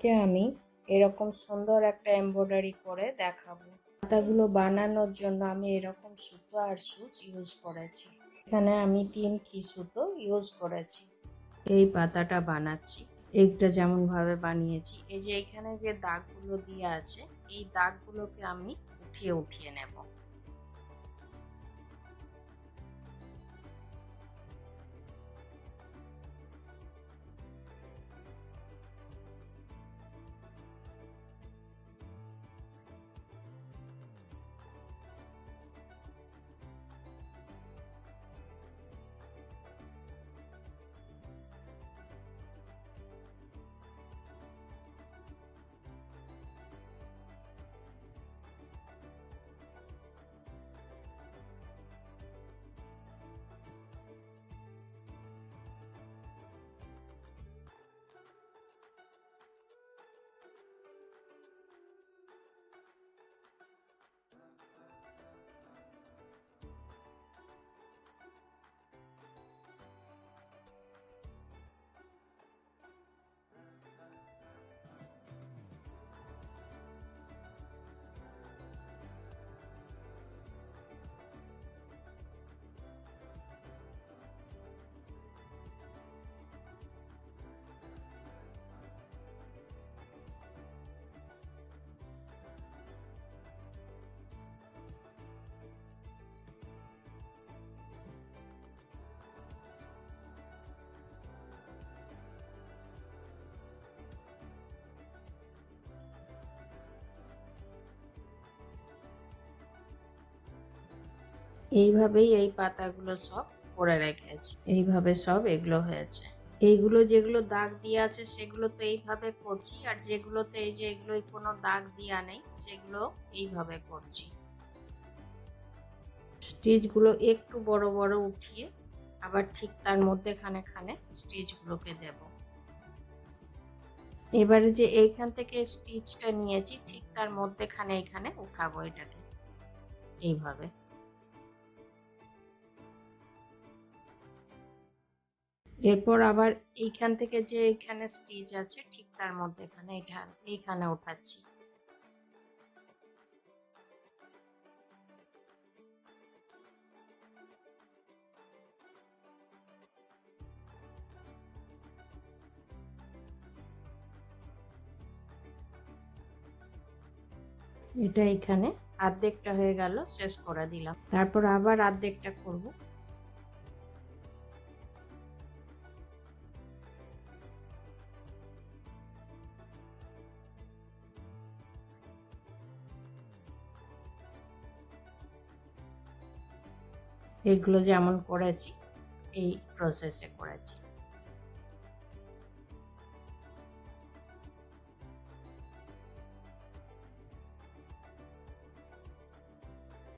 কে আমি এরকম সুন্দর একটা এমব্রয়ডারি করে দেখাবো। পাতাগুলো বানানোর জন্য আমি এরকম সুতো আর সুচ ইউজ করেছি। এখানে আমি 3 সুতো ইউজ করেছি। এই পাতাটা বানাচ্ছি। এইটা যেমন ভাবে বানিয়েছি, এই যে এখানে যে দাগগুলো দিয়ে আছে, এই দাগগুলোকে আমি উঠিয়ে উঠিয়ে নেব। এইভাবেই এই পাতাগুলো সব করে রেখেছি। এইভাবে সব এগুলো হয়েছে। এইগুলো যেগুলো দাগ দিয়ে আছে সেগুলো তো এইভাবে করছি, আর যেগুলোতে এই যে এগুলো কোনো দাগ দেওয়া নেই সেগুলো এইভাবে করছি। স্টিচগুলো একটু বড় বড় উঠিয়ে আবার ঠিক তার মধ্যে খানে খানে স্টিচগুলোকে দেব। এবারে যে এইখান থেকে স্টিচটা নিয়েছি ঠিক তার মধ্যেখানে এখানে উঠাবো এটাকে এইভাবে। এরপর আবার এইখান থেকে যে এখানে স্টিচ আছে ঠিক তার মধ্যেখানে এইখানে উঠাচ্ছি। এটা এখানে অর্ধেকটা হয়ে গেল, শেষ করে দিলাম। তারপর আবার অর্ধেকটা করব। এগুলো যেমন করেছি এই প্রসেসে করেছি।